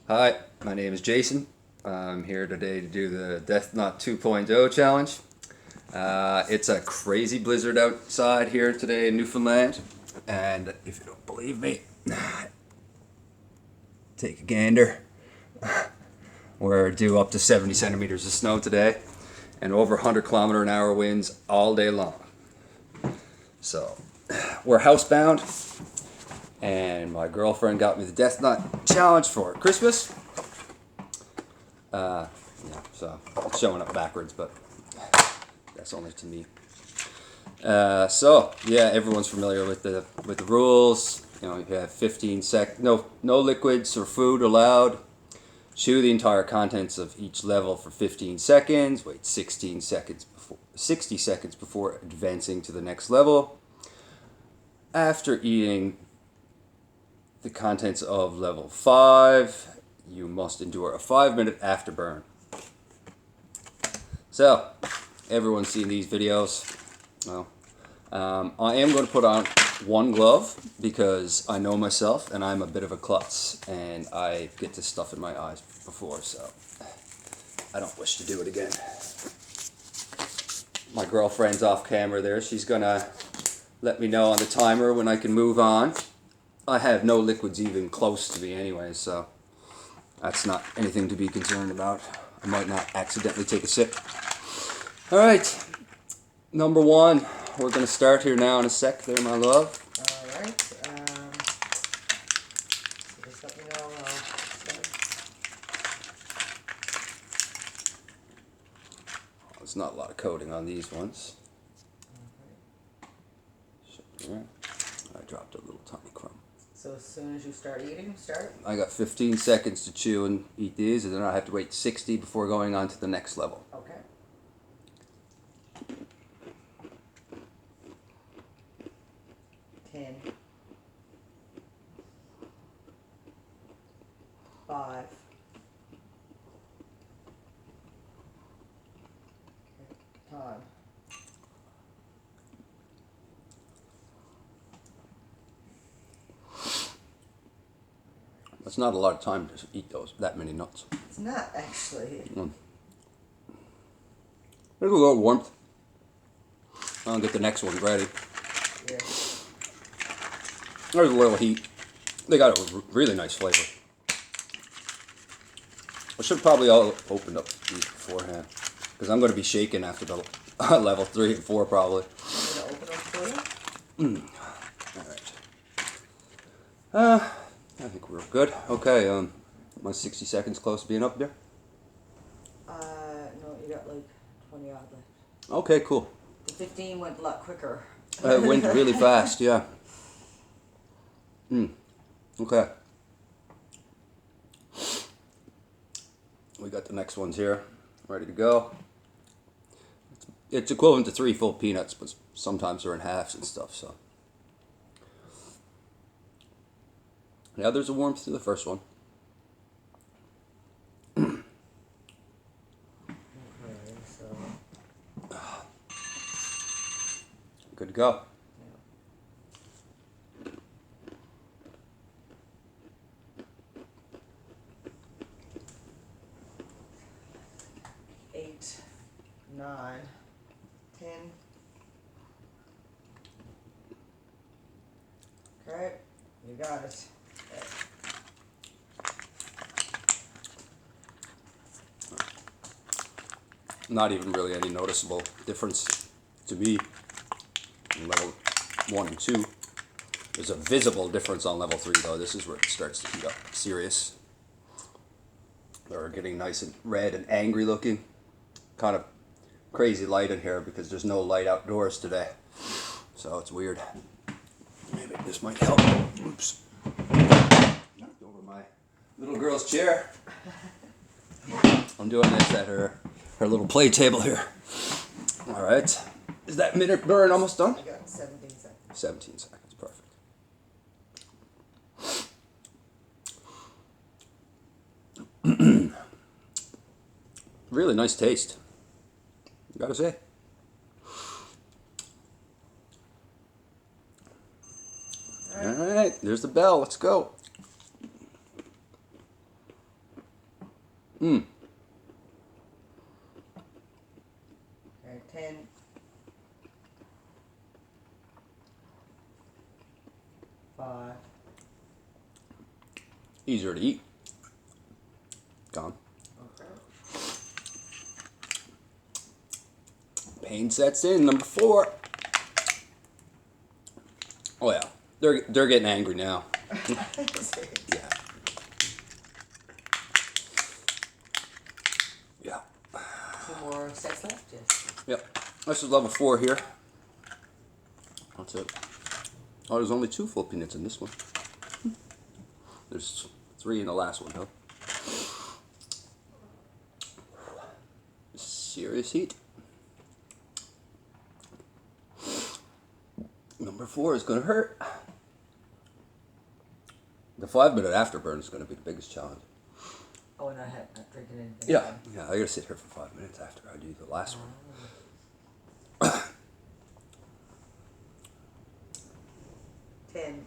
Hi, my name is Jason. I'm here today to do the Deathnut 2.0 challenge. It's a crazy blizzard outside here today in Newfoundland, and if you don't believe me, take a gander. We're due up to 70 centimeters of snow today, and over 100-kilometer-an-hour winds all day long. So, we're housebound, and my girlfriend got me the Deathnut challenge for Christmas. Yeah, so it's showing up backwards, but that's only to me. So yeah, everyone's familiar with the rules. You know, you have 15 no liquids or food allowed. Chew the entire contents of each level for 15 seconds. Wait 60 seconds before advancing to the next level. After eating the contents of level 5, you must endure a 5-minute afterburn. So, everyone's seen these videos. Well, I am going to put on one glove because I know myself and I'm a bit of a klutz and I get this stuff in my eyes before, so I don't wish to do it again. My girlfriend's off camera there. She's going to let me know on the timer when I can move on. I have no liquids even close to me anyway, so that's not anything to be concerned about. I might not accidentally take a sip. Alright, number 1. We're going to start here now in a sec there, my love. Alright, just let me know. There's not a lot of coating on these ones. I dropped a little tiny crumb. So as soon as you start eating, start? I got 15 seconds to chew and eat these, and then I have to wait 60 before going on to the next level. Okay. Ten. 5. Okay. Time. That's not a lot of time to eat that many nuts. It's not actually. There's a little warmth. I'll get the next one ready. Yeah. There's a little heat. They got a really nice flavor. I should probably all opened up these beforehand because I'm going to be shaking after the level 3 and 4 probably. I'm going to open them for you. Alright. I think we're good. Okay, my 60 seconds close to being up there? No, you got like 20 odd left. Okay, cool. The 15 went a lot quicker. It went really fast, yeah. Okay. We got the next ones here, ready to go. It's equivalent to 3 full peanuts, but sometimes they're in halves and stuff, so. Yeah, there's a warmth to the first one. Okay, so. Good to go. Yeah. 8, 9, 10. Okay, you got it. Not even really any noticeable difference to me in level 1 and 2. There's a visible difference on level 3 though. This is where it starts to heat up serious. They're getting nice and red and angry looking. Kind of crazy light in here because there's no light outdoors today. So it's weird. Maybe this might help. Oops. Knocked over my little girl's chair. I'm doing this at her little play table here. Alright. Is that minute burn almost done? I got 17 seconds. 17 seconds, perfect. Really nice taste, gotta say. Alright, there's the bell, let's go. Okay, 10. Five. Easier to eat. Gone. Okay. Pain sets in. Number 4. Oh yeah, they're getting angry now. Yeah. Yeah. 2 more sets left, yes. Yep. This is level 4 here. That's it. Oh, there's only 2 full peanuts in this one. There's 3 in the last one, though. Serious heat. Number 4 is going to hurt. The 5-minute afterburn is going to be the biggest challenge. Oh, and I had not drinking anything. Yeah, I gotta sit here for 5 minutes after I do the last one. 10.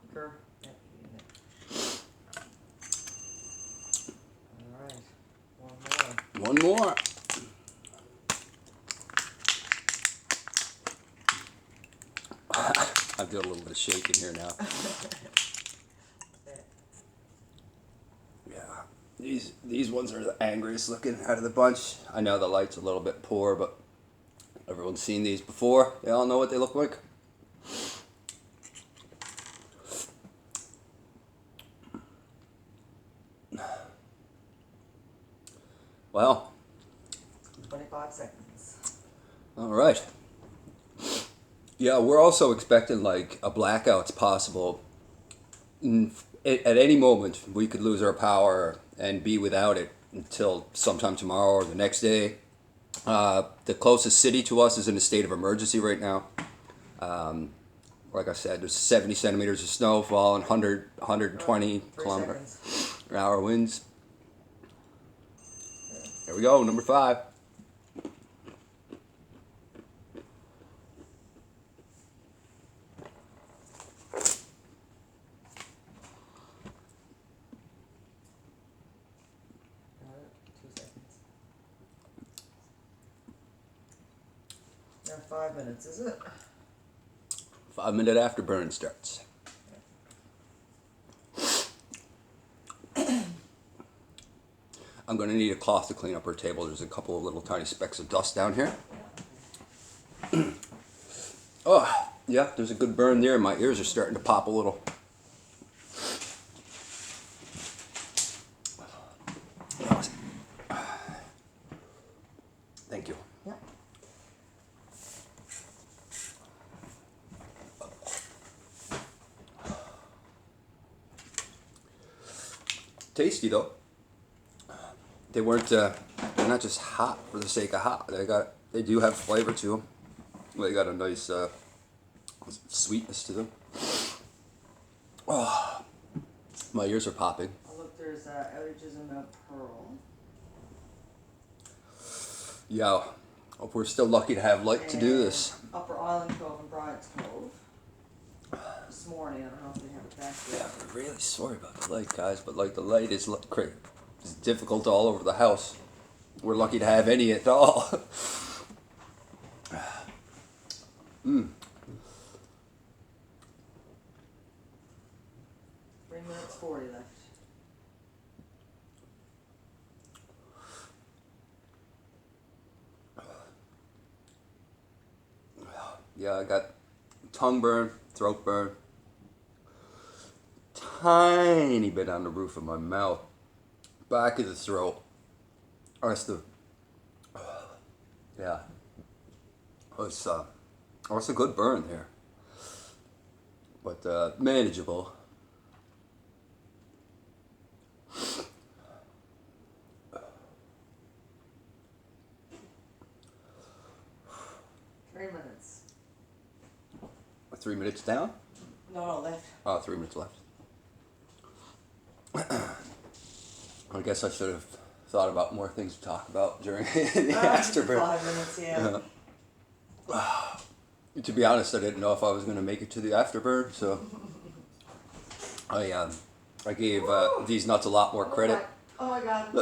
Quicker. All right. One more. One more. I've got a little bit of shaking here now. Yeah, these ones are the angriest looking out of the bunch. I know the light's a little bit poor, but everyone's seen these before. They all know what they look like. Well, 25 seconds. all right. Yeah, we're also expecting like a blackout's possible. At any moment, we could lose our power and be without it until sometime tomorrow or the next day. The closest city to us is in a state of emergency right now. Like I said, there's 70 centimeters of snow falling, 120 kilometer per hour winds. There we go, number 5. Now 5 minutes, is it? 5-minute afterburn starts. I'm going to need a cloth to clean up our table. There's a couple of little tiny specks of dust down here. Oh, yeah, there's a good burn there. My ears are starting to pop a little. Thank you. Yeah. Tasty though. They weren't. They're not just hot for the sake of hot. They do have flavor to them. They got a nice sweetness to them. Oh, my ears are popping. Oh, look, there's outages in Mount Pearl. Yeah, hope we're still lucky to have light to do this. Upper Island Cove and Bryant's Cove. This morning, I don't know if they have it back yet. Yeah, we're really sorry about the light, guys, but like the light is it's difficult all over the house. We're lucky to have any at all. 3 minutes 40 left. Yeah, I got tongue burn, throat burn, tiny bit on the roof of my mouth, back of the throat. Yeah. It's a good burn there, but manageable. 3 minutes down? No, left. Oh, 3 minutes left. I guess I should have thought about more things to talk about during the afterburn. 5 minutes, yeah. To be honest, I didn't know if I was going to make it to the afterburn, so I gave these nuts a lot more credit. Oh my God.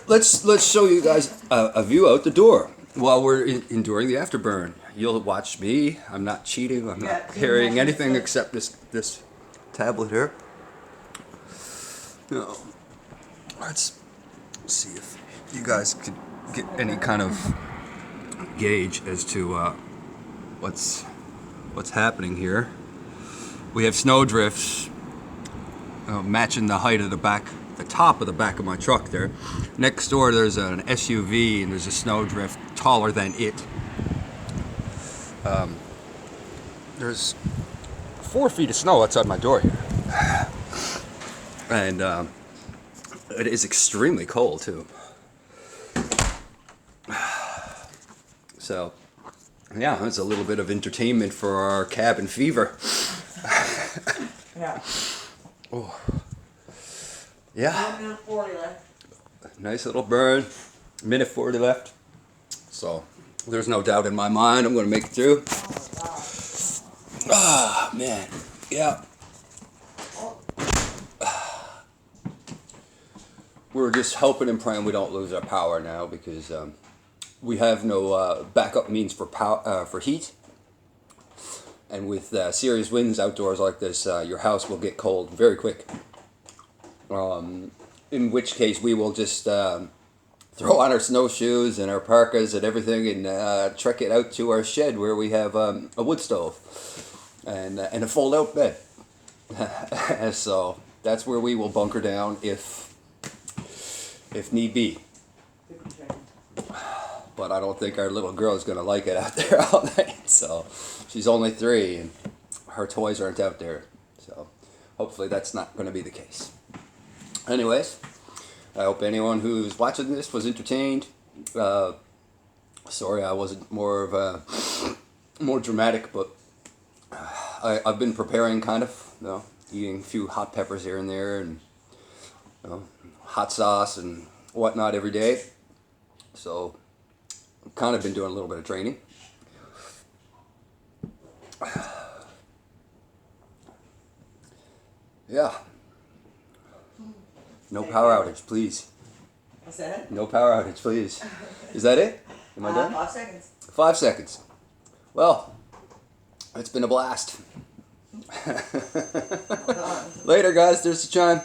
Let's show you guys a view out the door while we're enduring the afterburn. You'll watch me. I'm not cheating. I'm not carrying anything except this tablet here. No. Let's see if you guys could get any kind of gauge as to what's happening here. We have snow drifts matching the height of the top of the back of my truck there. Next door there's an SUV and there's a snow drift taller than it. There's 4 feet of snow outside my door here. And it is extremely cold too. So yeah, it's a little bit of entertainment for our cabin fever. Yeah. Oh. Yeah. 1 minute 40 left. Nice little burn. Minute 40 left. So there's no doubt in my mind I'm going to make it through. Oh my God. Ah, man. Yeah. We're just hoping and praying we don't lose our power now because we have no backup means for power for heat. And with serious winds outdoors like this, your house will get cold very quick. In which case we will just throw on our snowshoes and our parkas and everything and trek it out to our shed where we have a wood stove and a fold-out bed. So that's where we will bunker down if need be. But I don't think our little girl is going to like it out there all night. So she's only 3 and her toys aren't out there. So hopefully that's not going to be the case. Anyways, I hope anyone who's watching this was entertained. Sorry I wasn't more dramatic, but I've been preparing kind of, eating a few hot peppers here and there and hot sauce and whatnot every day. So I've kind of been doing a little bit of training. Yeah. No power outage, please. What's that? No power outage, please. Is that it? Am I done? 5 seconds. 5 seconds. Well, it's been a blast. Later, guys. There's the chime.